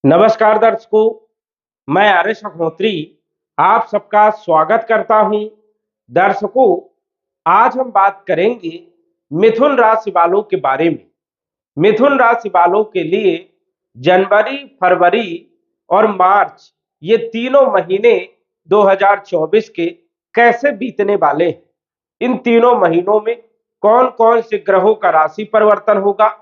नमस्कार दर्शकों, मैं आर्यश अग्निहोत्री आप सबका स्वागत करता हूं। दर्शकों, आज हम बात करेंगे मिथुन राशि वालों के बारे में। मिथुन राशि वालों के लिए जनवरी, फरवरी और मार्च ये तीनों महीने 2024 के कैसे बीतने वाले हैं। इन तीनों महीनों में कौन कौन से ग्रहों का राशि परिवर्तन होगा,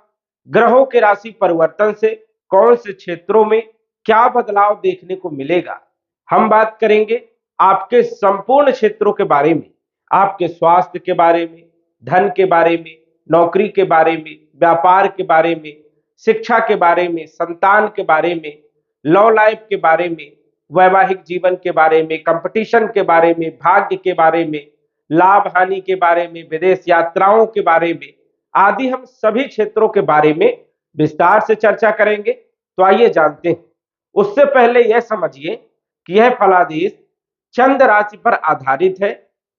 ग्रहों के राशि परिवर्तन से कौन से क्षेत्रों में क्या बदलाव देखने को मिलेगा। हम बात करेंगे आपके संपूर्ण क्षेत्रों के बारे में, आपके स्वास्थ्य के बारे में, धन के बारे में, नौकरी के बारे में, व्यापार के बारे में, शिक्षा के बारे में, संतान के बारे में, लव लाइफ के बारे में, वैवाहिक जीवन के बारे में, कंपटीशन के बारे में, भाग्य के बारे में, लाभ हानि के बारे में, विदेश यात्राओं के बारे में आदि हम सभी क्षेत्रों के बारे में विस्तार से चर्चा करेंगे। तो आइए जानते हैं। उससे पहले यह समझिए कि यह फलादेश चंद्र राशि पर आधारित है,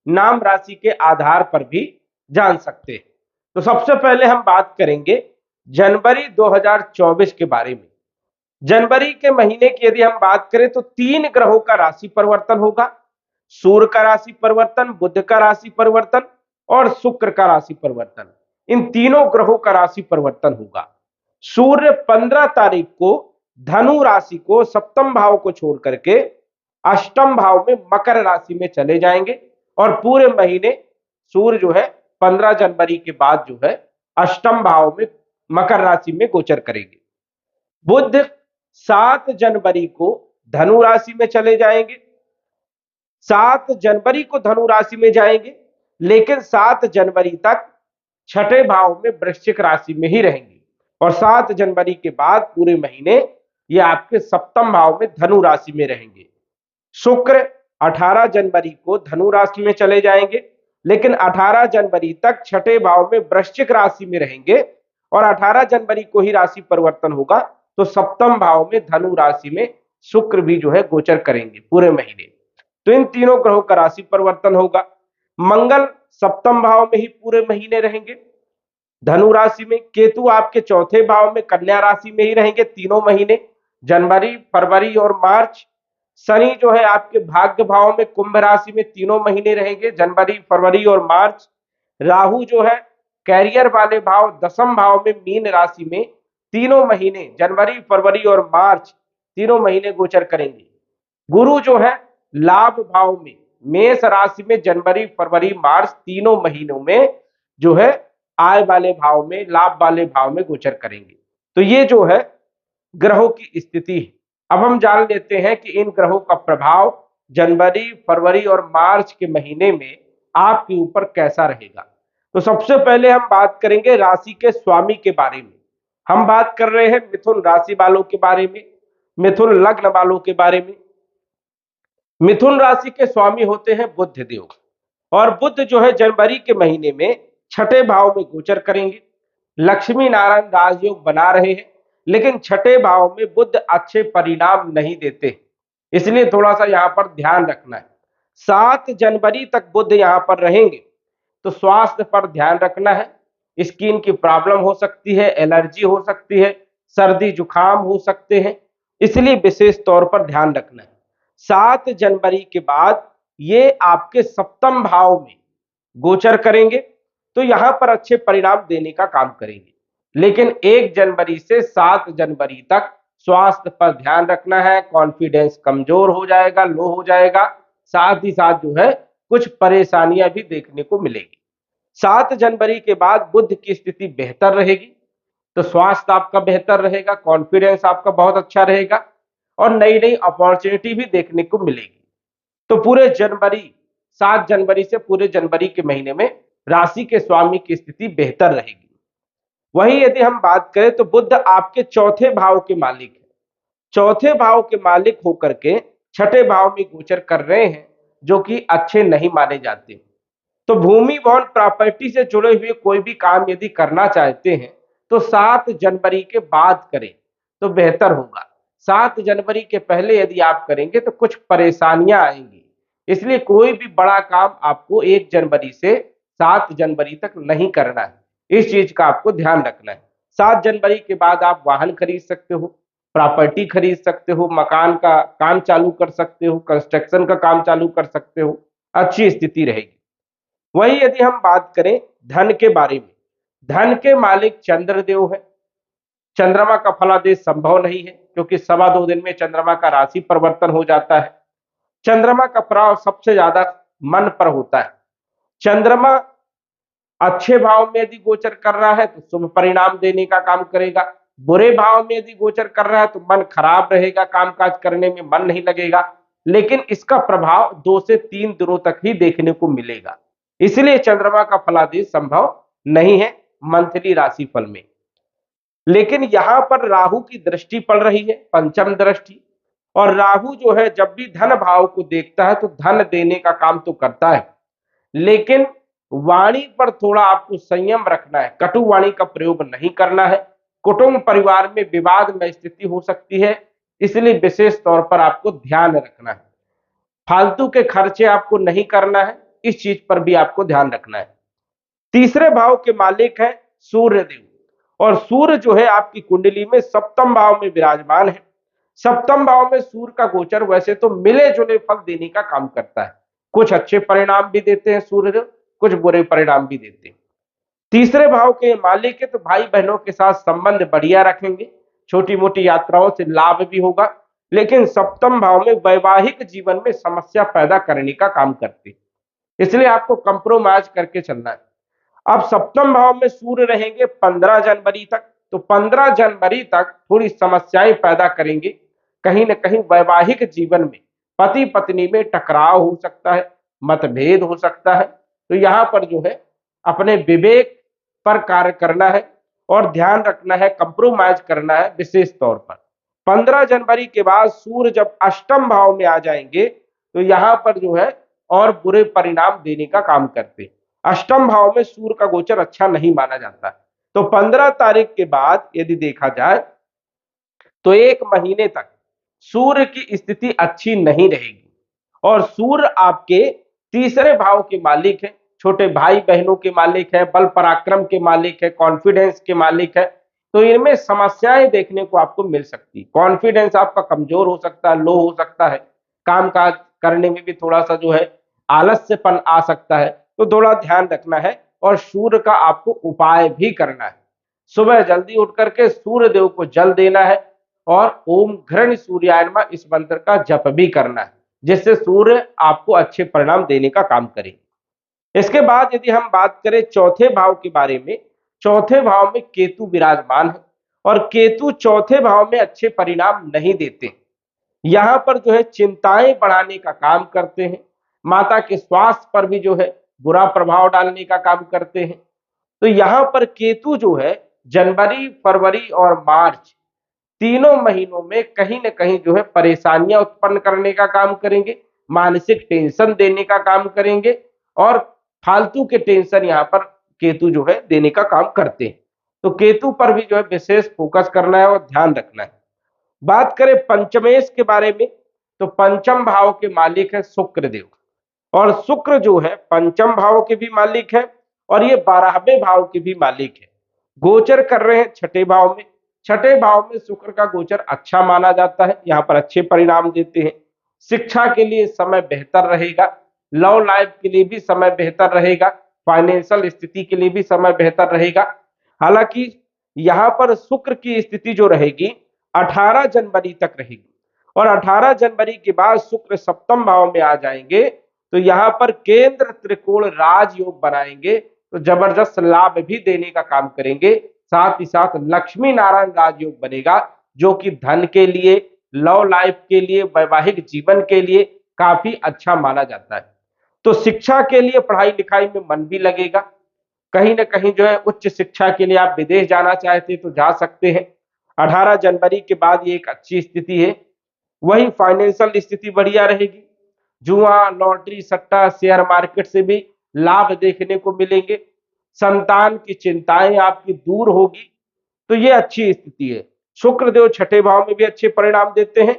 नाम राशि के आधार पर भी जान सकते हैं। तो सबसे पहले हम बात करेंगे जनवरी 2024 के बारे में। जनवरी के महीने की यदि हम बात करें तो तीन ग्रहों का राशि परिवर्तन होगा। सूर्य का राशि परिवर्तन, बुध का राशि परिवर्तन और शुक्र का राशि परिवर्तन। इन तीनों ग्रहों का राशि परिवर्तन होगा। सूर्य 15 तारीख को धनु राशि को, सप्तम भाव को छोड़ करके अष्टम भाव में मकर राशि में चले जाएंगे और पूरे महीने सूर्य जो है 15 जनवरी के बाद जो है अष्टम भाव में मकर राशि में गोचर करेंगे। बुध 7 जनवरी को धनु राशि में चले जाएंगे। 7 जनवरी को धनु राशि में जाएंगे, लेकिन 7 जनवरी तक छठे भाव में वृश्चिक राशि में ही रहेंगे और 7 जनवरी के बाद पूरे महीने ये आपके सप्तम भाव में धनु राशि में रहेंगे। शुक्र 18 जनवरी को धनु राशि में चले जाएंगे, लेकिन 18 जनवरी तक छठे भाव में वृश्चिक राशि में रहेंगे और 18 जनवरी को ही राशि परिवर्तन होगा तो सप्तम भाव में धनु राशि में शुक्र भी जो है गोचर करेंगे पूरे महीने। तो इन तीनों ग्रहों का राशि परिवर्तन होगा। मंगल सप्तम भाव में ही पूरे महीने रहेंगे धनु राशि में। केतु आपके चौथे भाव में कन्या राशि में ही रहेंगे तीनों महीने, जनवरी, फरवरी और मार्च। शनि जो है आपके भाग्य भाव में कुंभ राशि में तीनों महीने रहेंगे, जनवरी, फरवरी और मार्च। राहु जो है कैरियर वाले भाव दसम भाव में मीन राशि में तीनों महीने, जनवरी, फरवरी और मार्च तीनों महीने गोचर करेंगे। गुरु जो है लाभ भाव में मेष राशि में जनवरी, फरवरी, मार्च तीनों महीनों में जो है आय वाले भाव में, लाभ वाले भाव में गोचर करेंगे। तो ये जो है ग्रहों की स्थिति है। अब हम जान लेते हैं कि इन ग्रहों का प्रभाव जनवरी, फरवरी और मार्च के महीने में आपके ऊपर कैसा रहेगा। तो सबसे पहले हम बात करेंगे राशि के स्वामी के बारे में। हम बात कर रहे हैं मिथुन राशि वालों के बारे में, मिथुन लग्न वालों के बारे में। मिथुन राशि के स्वामी होते हैं बुध देव और बुध जो है जनवरी के महीने में छठे भाव में गोचर करेंगे। लक्ष्मी नारायण राजयोग बना रहे हैं, लेकिन छठे भाव में बुध अच्छे परिणाम नहीं देते, इसलिए थोड़ा सा यहां पर ध्यान रखना है। 7 जनवरी तक बुध यहां पर रहेंगे तो स्वास्थ्य पर ध्यान रखना है। स्किन की प्रॉब्लम हो सकती है, एलर्जी हो सकती है, सर्दी जुकाम हो सकते हैं, इसलिए विशेष तौर पर ध्यान रखना है। 7 जनवरी के बाद ये आपके सप्तम भाव में गोचर करेंगे तो यहां पर अच्छे परिणाम देने का काम करेंगे, लेकिन 1 जनवरी से 7 जनवरी तक स्वास्थ्य पर ध्यान रखना है। कॉन्फिडेंस कमजोर हो जाएगा, लो हो जाएगा, साथ ही साथ जो है कुछ परेशानियां भी देखने को मिलेगी। 7 जनवरी के बाद बुध की स्थिति बेहतर रहेगी तो स्वास्थ्य आपका बेहतर रहेगा, कॉन्फिडेंस आपका बहुत अच्छा रहेगा और नई नई अपॉर्चुनिटी भी देखने को मिलेगी। तो पूरे जनवरी, 7 जनवरी से पूरे जनवरी के महीने में राशि के स्वामी की स्थिति बेहतर रहेगी। वहीं यदि हम बात करें तो बुध आपके चौथे भाव के मालिक है। चौथे भाव के मालिक होकर के छठे भाव में गोचर कर रहे हैं, जो कि अच्छे नहीं माने जाते। तो भूमि भवन प्रॉपर्टी से जुड़े हुए कोई भी काम यदि करना चाहते हैं तो 7 जनवरी के बाद करें तो बेहतर होगा। 7 जनवरी के पहले यदि आप करेंगे तो कुछ परेशानियां आएंगी, इसलिए कोई भी बड़ा काम आपको 1 जनवरी से 7 जनवरी तक नहीं करना है। इस चीज का आपको ध्यान रखना है। 7 जनवरी के बाद आप वाहन खरीद सकते हो, प्रॉपर्टी खरीद सकते हो, मकान का काम चालू कर सकते हो, कंस्ट्रक्शन का काम चालू कर सकते हो, अच्छी स्थिति रहेगी। वही यदि हम बात करें धन के बारे में, धन के मालिक चंद्रदेव है। चंद्रमा का फलादेश संभव नहीं है क्योंकि 2.25 दिन में चंद्रमा का राशि परिवर्तन हो जाता है। चंद्रमा का प्रभाव सबसे ज्यादा मन पर होता है। चंद्रमा अच्छे भाव में यदि गोचर कर रहा है तो शुभ परिणाम देने का काम करेगा, बुरे भाव में यदि गोचर कर रहा है तो मन खराब रहेगा, कामकाज करने में मन नहीं लगेगा। लेकिन इसका प्रभाव 2 से 3 दिनों तक ही देखने को मिलेगा, इसलिए चंद्रमा का फलादेश संभव नहीं है मंथली राशिफल में। लेकिन यहां पर राहु की दृष्टि पड़ रही है, पंचम दृष्टि। और राहु जो है जब भी धन भाव को देखता है तो धन देने का काम तो करता है, लेकिन वाणी पर थोड़ा आपको संयम रखना है, कटु वाणी का प्रयोग नहीं करना है। कुटुंब परिवार में विवाद में स्थिति हो सकती है, इसलिए विशेष तौर पर आपको ध्यान रखना है। फालतू के खर्चे आपको नहीं करना है, इस चीज पर भी आपको ध्यान रखना है। तीसरे भाव के मालिक है सूर्य देव, और सूर्य जो है आपकी कुंडली में सप्तम भाव में विराजमान है। सप्तम भाव में सूर्य का गोचर वैसे तो मिले जुले फल देने का काम करता है, कुछ अच्छे परिणाम भी देते हैं सूर्य, कुछ बुरे परिणाम भी देते हैं। तीसरे भाव के मालिक है तो भाई बहनों के साथ संबंध बढ़िया रखेंगे, छोटी मोटी यात्राओं से लाभ भी होगा। लेकिन सप्तम भाव में वैवाहिक जीवन में समस्या पैदा करने का काम करते हैं, इसलिए आपको कंप्रोमाइज करके चलना है। अब सप्तम भाव में सूर्य रहेंगे 15 जनवरी तक, तो 15 जनवरी तक थोड़ी समस्याएं पैदा करेंगे। कहीं ना कहीं वैवाहिक जीवन में पति पत्नी में टकराव हो सकता है, मतभेद हो सकता है। तो यहां पर जो है अपने विवेक पर कार्य करना है और ध्यान रखना है, कंप्रोमाइज करना है विशेष तौर पर। 15 जनवरी के बाद सूर्य जब अष्टम भाव में आ जाएंगे तो यहां पर जो है और बुरे परिणाम देने का काम करते हैं। अष्टम भाव में सूर्य का गोचर अच्छा नहीं माना जाता। तो 15 तारीख के बाद यदि देखा जाए तो 1 महीने तक सूर्य की स्थिति अच्छी नहीं रहेगी। और सूर्य आपके तीसरे भाव के मालिक है, छोटे भाई बहनों के मालिक है, बल पराक्रम के मालिक है, कॉन्फिडेंस के मालिक है। तो इनमें समस्याएं देखने को आपको मिल सकती, कॉन्फिडेंस आपका कमजोर हो सकता है, लो हो सकता है, काम काज करने में भी थोड़ा सा जो है आलस्यपन आ सकता है। तो थोड़ा ध्यान रखना है और सूर्य का आपको उपाय भी करना है। सुबह जल्दी उठ करके सूर्य देव को जल देना है और ओम घृण सूर्याय नमः इस मंत्र का जप भी करना है, जिससे सूर्य आपको अच्छे परिणाम देने का काम करे। इसके बाद यदि हम बात करें चौथे भाव के बारे में, चौथे भाव में केतु विराजमान है और केतु चौथे भाव में अच्छे परिणाम नहीं देते। यहां पर जो है चिंताएं बढ़ाने का काम करते हैं, माता के स्वास्थ्य पर भी जो है बुरा प्रभाव डालने का काम करते हैं। तो यहां पर केतु जो है जनवरी, फरवरी और मार्च तीनों महीनों में कहीं ना कहीं जो है परेशानियां उत्पन्न करने का काम करेंगे, मानसिक टेंशन देने का काम करेंगे और फालतू के टेंशन यहाँ पर केतु जो है देने का काम करते हैं। तो केतु पर भी जो है विशेष फोकस करना है और ध्यान रखना है। बात करें पंचमेश के बारे में, तो पंचम भाव के मालिक है शुक्र देव, और शुक्र जो है पंचम भाव के भी मालिक है और ये 12वें भाव के भी मालिक है। गोचर कर रहे हैं छठे भाव में। छठे भाव में शुक्र का गोचर अच्छा माना जाता है, यहाँ पर अच्छे परिणाम देते हैं। शिक्षा के लिए समय बेहतर रहेगा, लव लाइफ के लिए भी समय बेहतर रहेगा, फाइनेंशियल स्थिति के लिए भी समय बेहतर रहेगा। हालांकि यहाँ पर शुक्र की स्थिति जो रहेगी 18 जनवरी तक रहेगी और 18 जनवरी के बाद शुक्र सप्तम भाव में आ जाएंगे तो यहाँ पर केंद्र त्रिकोण राजयोग बनाएंगे, तो जबरदस्त लाभ भी देने का काम करेंगे। साथ ही साथ लक्ष्मी नारायण राजयोग बनेगा जो कि धन के लिए, लव लाइफ के लिए, वैवाहिक जीवन के लिए काफी अच्छा माना जाता है। तो शिक्षा के लिए पढ़ाई लिखाई में मन भी लगेगा, कहीं ना कहीं जो है उच्च शिक्षा के लिए आप विदेश जाना चाहते तो जा सकते हैं। 18 जनवरी के बाद ये एक अच्छी स्थिति है। वही फाइनेंशियल स्थिति बढ़िया रहेगी, जुआ, लॉटरी, सट्टा, शेयर मार्केट से भी लाभ देखने को मिलेंगे। संतान की चिंताएं आपकी दूर होगी, तो ये अच्छी स्थिति है। शुक्रदेव छठे भाव में भी अच्छे परिणाम देते हैं,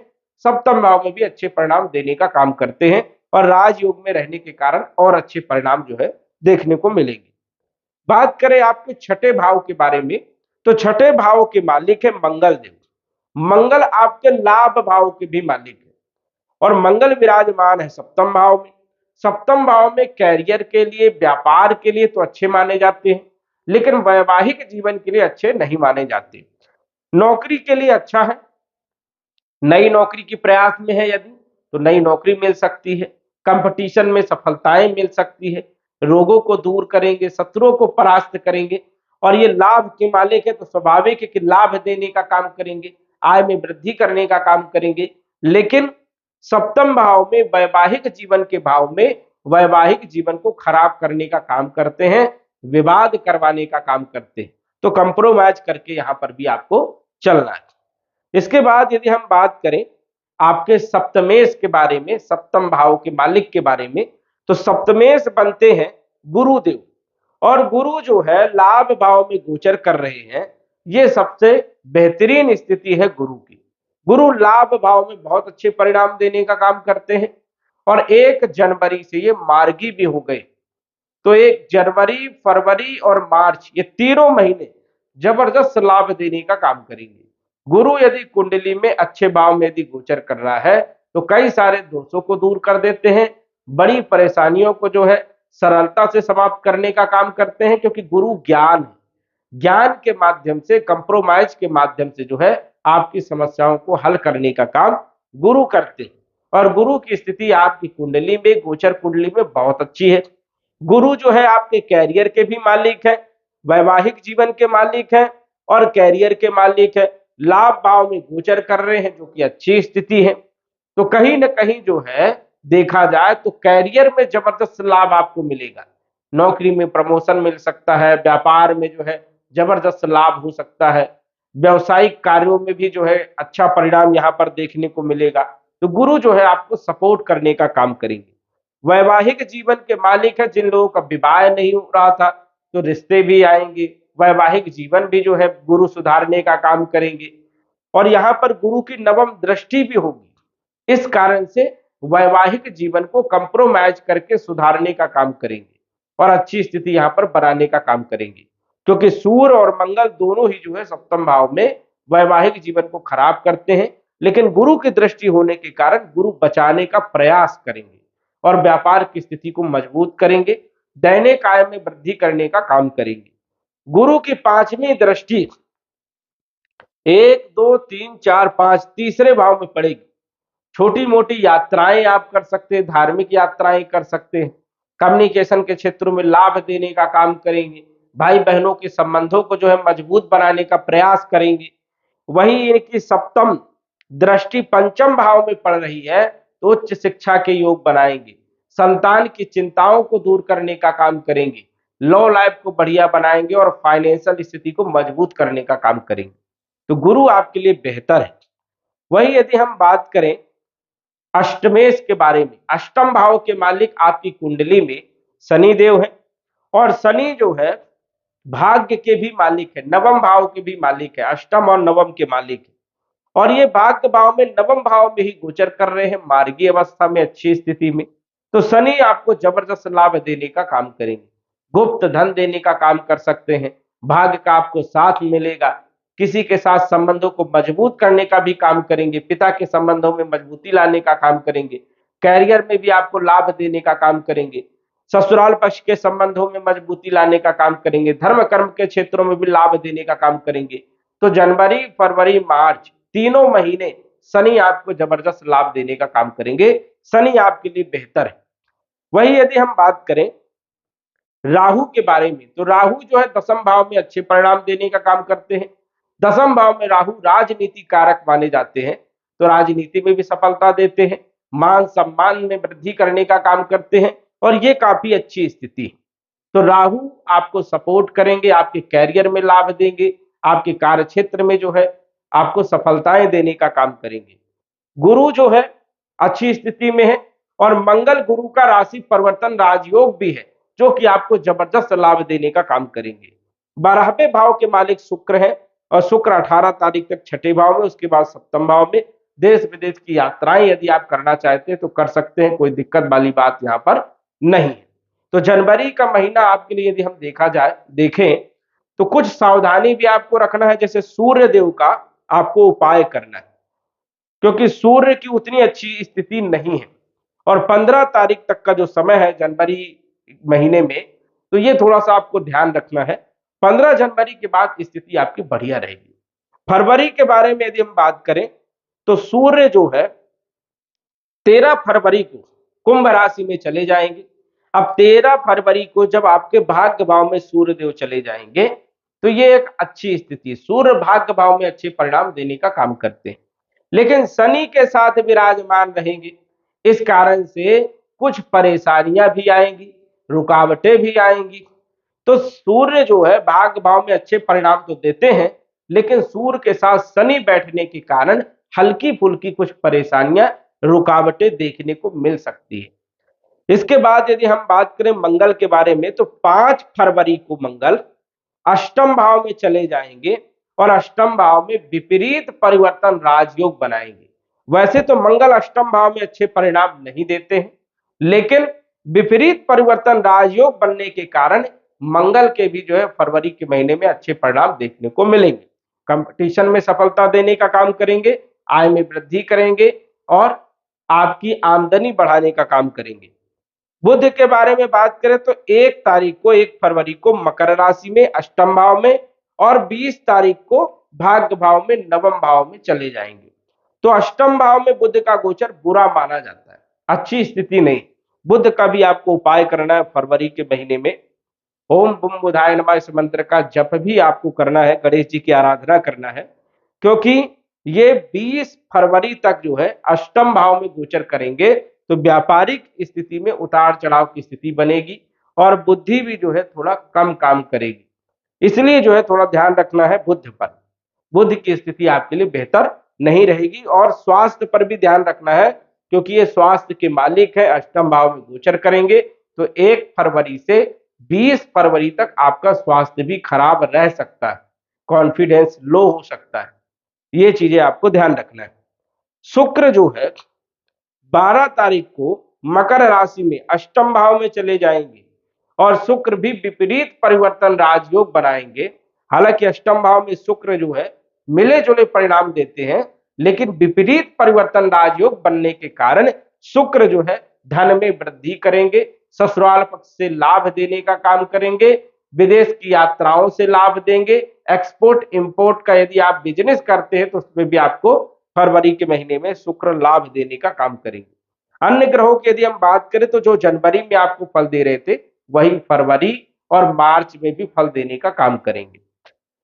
सप्तम भाव में भी अच्छे परिणाम देने का काम करते हैं और राजयोग में रहने के कारण और अच्छे परिणाम जो है देखने को मिलेंगे। बात करें आपके छठे भाव के बारे में, तो छठे भाव के मालिक है मंगल देव मंगल आपके लाभ भाव के भी मालिक है और मंगल विराजमान है सप्तम भाव में। सप्तम भाव में कैरियर के लिए, व्यापार के लिए तो अच्छे माने जाते हैं, लेकिन वैवाहिक जीवन के लिए अच्छे नहीं माने जाते। नौकरी के लिए अच्छा है, नई नौकरी की प्रयास में है यदि, तो नई नौकरी मिल सकती है, कंपटीशन में सफलताएं मिल सकती है, रोगों को दूर करेंगे, शत्रुओं को परास्त करेंगे और ये लाभ के मालिक है तो स्वाभाविक है कि लाभ देने का काम करेंगे, आय में वृद्धि करने का काम करेंगे। लेकिन सप्तम भाव में वैवाहिक जीवन के भाव में वैवाहिक जीवन को खराब करने का काम करते हैं, विवाद करवाने का काम करते हैं। तो कंप्रोमाइज करके यहां पर भी आपको चलना है। इसके बाद यदि हम बात करें आपके सप्तमेश के बारे में, सप्तम भाव के मालिक के बारे में, तो सप्तमेश बनते हैं गुरुदेव और गुरु जो है लाभ भाव में गोचर कर रहे हैं। ये सबसे बेहतरीन स्थिति है गुरु की। गुरु लाभ भाव में बहुत अच्छे परिणाम देने का काम करते हैं और 1 जनवरी से ये मार्गी भी हो गए। तो 1 जनवरी, फरवरी और मार्च ये तीनों महीने जबरदस्त लाभ देने का काम करेंगे। गुरु यदि कुंडली में अच्छे भाव में यदि गोचर कर रहा है तो कई सारे दोषों को दूर कर देते हैं, बड़ी परेशानियों को जो है सरलता से समाप्त करने का काम करते हैं, क्योंकि गुरु ज्ञान है। ज्ञान के माध्यम से, कंप्रोमाइज के माध्यम से जो है आपकी समस्याओं को हल करने का काम गुरु करते हैं और गुरु की स्थिति आपकी कुंडली में, गोचर कुंडली में बहुत अच्छी है। गुरु जो है आपके कैरियर के भी मालिक है, वैवाहिक जीवन के मालिक है और कैरियर के मालिक है। लाभ भाव में गोचर कर रहे हैं जो कि अच्छी स्थिति है। तो कहीं ना कहीं जो है देखा जाए तो कैरियर में जबरदस्त लाभ आपको मिलेगा, नौकरी में प्रमोशन मिल सकता है, व्यापार में जो है जबरदस्त लाभ हो सकता है, व्यवसायिक कार्यों में भी जो है अच्छा परिणाम यहाँ पर देखने को मिलेगा। तो गुरु जो है आपको सपोर्ट करने का काम करेंगे। वैवाहिक जीवन के मालिक है, जिन लोगों का विवाह नहीं हो रहा था तो रिश्ते भी आएंगे, वैवाहिक जीवन भी जो है गुरु सुधारने का काम करेंगे और यहाँ पर गुरु की नवम दृष्टि भी होगी। इस कारण से वैवाहिक जीवन को कंप्रोमाइज करके सुधारने का काम करेंगे और अच्छी स्थिति यहाँ पर बनाने का काम करेंगे, क्योंकि सूर्य और मंगल दोनों ही जो है सप्तम भाव में वैवाहिक जीवन को खराब करते हैं, लेकिन गुरु की दृष्टि होने के कारण गुरु बचाने का प्रयास करेंगे और व्यापार की स्थिति को मजबूत करेंगे, दैनिक आय में वृद्धि करने का काम करेंगे। गुरु की 5वीं दृष्टि 1, 2, 3, 4, 5 तीसरे भाव में पड़ेगी। छोटी मोटी यात्राएं आप कर सकते हैं, धार्मिक यात्राएं कर सकते हैं, कम्युनिकेशन के क्षेत्रों में लाभ देने का काम करेंगे, भाई बहनों के संबंधों को जो है मजबूत बनाने का प्रयास करेंगे। वही इनकी सप्तम दृष्टि पंचम भाव में पड़ रही है तो उच्च शिक्षा के योग बनाएंगे, संतान की चिंताओं को दूर करने का काम करेंगे, लव लाइफ को बढ़िया बनाएंगे और फाइनेंशियल स्थिति को मजबूत करने का काम करेंगे। तो गुरु आपके लिए बेहतर है। वही यदि हम बात करें अष्टमेश के बारे में, अष्टम भाव के मालिक आपकी कुंडली में शनि देव है और शनि जो है भाग्य के भी मालिक है, नवम भाव के भी मालिक है, अष्टम और नवम के मालिक है और ये भाग्य भाव में नवम भाव में ही गोचर कर रहे हैं मार्गी अवस्था में, अच्छी स्थिति में। तो शनि आपको जबरदस्त लाभ देने का काम करेंगे, गुप्त धन देने का काम कर सकते हैं, भाग्य का आपको साथ मिलेगा, किसी के साथ संबंधों को मजबूत करने का भी काम करेंगे, पिता के संबंधों में मजबूती लाने का काम करेंगे, कैरियर में भी आपको लाभ देने का काम करेंगे, ससुराल पक्ष के संबंधों में मजबूती लाने का काम करेंगे, धर्म कर्म के क्षेत्रों में भी लाभ देने का काम करेंगे। तो जनवरी, फरवरी, मार्च तीनों महीने शनि आपको जबरदस्त लाभ देने का काम करेंगे, शनि आपके लिए बेहतर है। वही यदि हम बात करें राहु के बारे में, तो राहु जो है दसम भाव में अच्छे परिणाम देने का काम करते हैं। दसम भाव में राहु राजनीति कारक माने जाते हैं, तो राजनीति में भी सफलता देते हैं, मान सम्मान में वृद्धि करने का काम करते हैं और ये काफी अच्छी स्थिति है। तो राहु आपको सपोर्ट करेंगे, आपके कैरियर में लाभ देंगे, आपके कार्य क्षेत्र में जो है आपको सफलताएं देने का काम करेंगे। गुरु जो है अच्छी स्थिति में है और मंगल गुरु का राशि परिवर्तन राजयोग भी है, जो कि आपको जबरदस्त लाभ देने का काम करेंगे। 12वें भाव के मालिक शुक्र है और शुक्र 18 तारीख तक छठे भाव में, उसके बाद सप्तम भाव में। देश विदेश की यात्राएं यदि आप करना चाहते हैं तो कर सकते हैं, कोई दिक्कत वाली बात यहाँ पर नहीं है। तो जनवरी का महीना आपके लिए यदि हम देखें तो कुछ सावधानी भी आपको रखना है, जैसे सूर्य देव का आपको उपाय करना है, क्योंकि सूर्य की उतनी अच्छी स्थिति नहीं है। और 15 तारीख तक का जो समय है जनवरी महीने में, तो ये थोड़ा सा आपको ध्यान रखना है। 15 जनवरी के बाद स्थिति आपकी बढ़िया रहेगी। फरवरी के बारे में यदि हम बात करें तो सूर्य जो है 13 फरवरी को कुंभ राशि में चले जाएंगे। अब 13 फरवरी को जब आपके भाग्य भाव में सूर्य देव चले जाएंगे तो ये एक अच्छी स्थिति, सूर्य भाग्य भाव में अच्छे परिणाम देने का काम करते हैं। लेकिन शनि के साथ विराजमान रहेंगे, इस कारण से कुछ परेशानियां भी आएंगी, रुकावटें भी आएंगी। तो सूर्य जो है भाग्य भाव में अच्छे परिणाम तो देते हैं, लेकिन सूर्य के साथ शनि बैठने के कारण हल्की फुल्की कुछ परेशानियां, रुकावटें देखने को मिल सकती है। इसके बाद यदि हम बात करें मंगल के बारे में तो 5 फरवरी को मंगल अष्टम भाव में चले जाएंगे और अष्टम भाव में विपरीत परिवर्तन राजयोग बनाएंगे। वैसे तो मंगल अष्टम भाव में अच्छे परिणाम नहीं देते हैं, लेकिन विपरीत परिवर्तन राजयोग बनने के कारण मंगल के भी जो है फरवरी के महीने में अच्छे परिणाम देखने को मिलेंगे। कंपटीशन में सफलता देने का काम करेंगे, आय में वृद्धि करेंगे और आपकी आमदनी बढ़ाने का काम करेंगे। बुध के बारे में बात करें तो 1 फरवरी को मकर राशि में अष्टम भाव में और 20 तारीख को भाग्य भाव में नवम भाव में चले जाएंगे। तो अष्टम भाव में बुध का गोचर बुरा माना जाता है, अच्छी स्थिति नहीं। बुध का भी आपको उपाय करना है फरवरी के महीने में। ओम बुम बुधाय नमः इस मंत्र का जप भी आपको करना है, गणेश जी की आराधना करना है, क्योंकि ये 20 फरवरी तक जो है अष्टम भाव में गोचर करेंगे तो व्यापारिक स्थिति में उतार चढ़ाव की स्थिति बनेगी और बुद्धि भी जो है थोड़ा कम काम करेगी। इसलिए जो है थोड़ा ध्यान रखना है बुध पर। बुध की स्थिति आपके लिए बेहतर नहीं रहेगी और स्वास्थ्य पर भी ध्यान रखना है, क्योंकि ये स्वास्थ्य के मालिक है, अष्टम भाव में गोचर करेंगे। तो 1 फरवरी से 20 फरवरी तक आपका स्वास्थ्य भी खराब रह सकता है, कॉन्फिडेंस लो हो सकता है, ये चीजें आपको ध्यान रखना है। शुक्र जो है 12 तारीख को मकर राशि में अष्टम भाव में चले जाएंगे और शुक्र भी विपरीत परिवर्तन राजयोग बनाएंगे। हालांकि अष्टम भाव में शुक्र जो है मिले जुले परिणाम देते हैं, लेकिन विपरीत परिवर्तन राजयोग बनने के कारण शुक्र जो है धन में वृद्धि करेंगे, ससुराल पक्ष से लाभ देने का काम करेंगे, विदेश की यात्राओं से लाभ देंगे, एक्सपोर्ट इंपोर्ट का यदि आप बिजनेस करते हैं तो उसमें भी आपको फरवरी के महीने में शुक्र लाभ देने का काम करेंगे। अन्य ग्रहों की यदि हम बात करें तो जो जनवरी में आपको फल दे रहे थे वही फरवरी और मार्च में भी फल देने का काम करेंगे।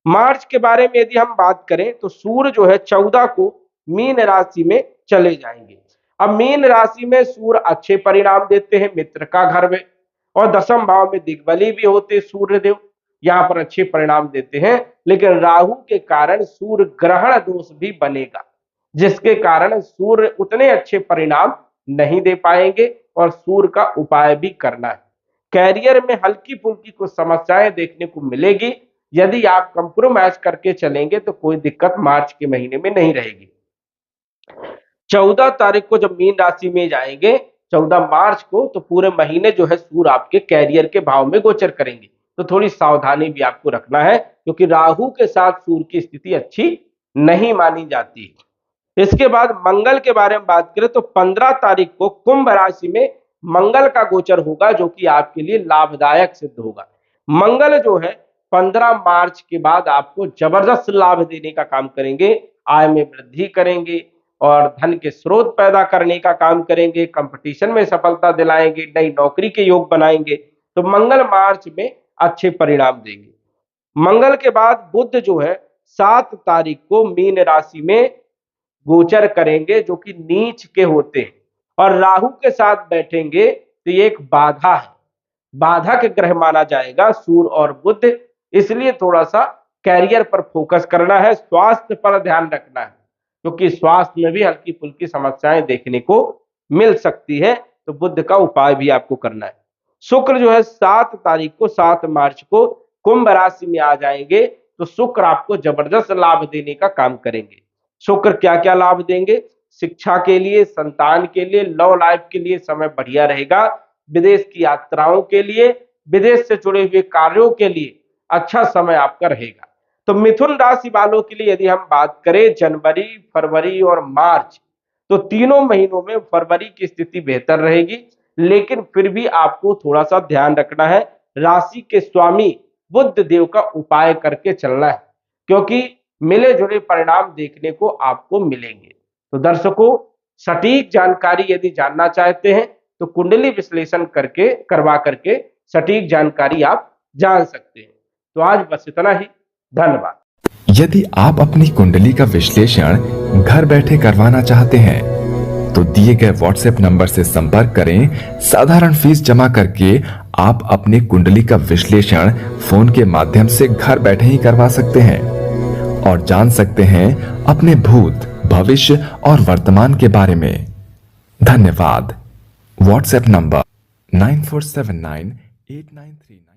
मार्च के बारे में यदि हम बात करें तो सूर्य जो है 14 को मीन राशि में चले जाएंगे। अब मीन राशि में सूर्य अच्छे परिणाम देते हैं, मित्र का घर में, और दशम भाव में दिग्बली भी होते सूर्य देव, यहाँ पर अच्छे परिणाम देते हैं। लेकिन राहु के कारण सूर्य ग्रहण दोष भी बनेगा, जिसके कारण सूर्य उतने अच्छे परिणाम नहीं दे पाएंगे और सूर्य का उपाय भी करना है। कैरियर में हल्की फुल्की कुछ समस्याएं देखने को मिलेगी, यदि आप कंप्रोमाइज करके चलेंगे तो कोई दिक्कत मार्च के महीने में नहीं रहेगी। 14 तारीख को जब मीन राशि में जाएंगे 14 मार्च को, तो पूरे महीने जो है सूर्य आपके कैरियर के भाव में गोचर करेंगे। तो थोड़ी सावधानी भी आपको रखना है, क्योंकि राहु के साथ सूर्य की स्थिति अच्छी नहीं मानी जाती। इसके बाद मंगल के बारे में बात करें तो 15 तारीख को कुंभ राशि में मंगल का गोचर होगा, जो कि आपके लिए लाभदायक सिद्ध होगा। मंगल जो है 15 मार्च के बाद आपको जबरदस्त लाभ देने का काम करेंगे, आय में वृद्धि करेंगे और धन के स्रोत पैदा करने का काम करेंगे, कंपटीशन में सफलता दिलाएंगे, नई नौकरी के योग बनाएंगे। तो मंगल मार्च में अच्छे परिणाम देंगे। मंगल के बाद बुध जो है 7 तारीख को मीन राशि में गोचर करेंगे, जो कि नीच के होते हैं और राहु के साथ बैठेंगे, तो ये एक बाधा है, बाधक ग्रह माना जाएगा सूर्य और बुध। इसलिए थोड़ा सा कैरियर पर फोकस करना है, स्वास्थ्य पर ध्यान रखना है, क्योंकि स्वास्थ्य में भी हल्की फुल्की समस्याएं देखने को मिल सकती है। तो बुध का उपाय भी आपको करना है। शुक्र जो है 7 मार्च को कुंभ राशि में आ जाएंगे, तो शुक्र आपको जबरदस्त लाभ देने का काम करेंगे। शुक्र क्या क्या लाभ देंगे? शिक्षा के लिए, संतान के लिए, लव लाइफ के लिए समय बढ़िया रहेगा, विदेश की यात्राओं के लिए, विदेश से जुड़े हुए कार्यों के लिए अच्छा समय आपका रहेगा। तो मिथुन राशि वालों के लिए यदि हम बात करें जनवरी, फरवरी और मार्च, तो तीनों महीनों में फरवरी की स्थिति बेहतर रहेगी, लेकिन फिर भी आपको थोड़ा सा ध्यान रखना है, राशि के स्वामी बुध देव का उपाय करके चलना है, क्योंकि मिले जुले परिणाम देखने को आपको मिलेंगे। तो दर्शकों, सटीक जानकारी यदि जानना चाहते हैं तो कुंडली विश्लेषण करवा करके सटीक जानकारी आप जान सकते हैं। तो आज बस इतना ही, धन्यवाद। यदि आप अपनी कुंडली का विश्लेषण घर बैठे करवाना चाहते हैं तो दिए गए व्हाट्सएप नंबर से संपर्क करें। साधारण फीस जमा करके आप अपनी कुंडली का विश्लेषण फोन के माध्यम से घर बैठे ही करवा सकते हैं और जान सकते हैं अपने भूत, भविष्य और वर्तमान के बारे में। धन्यवाद। WhatsApp number 94798939।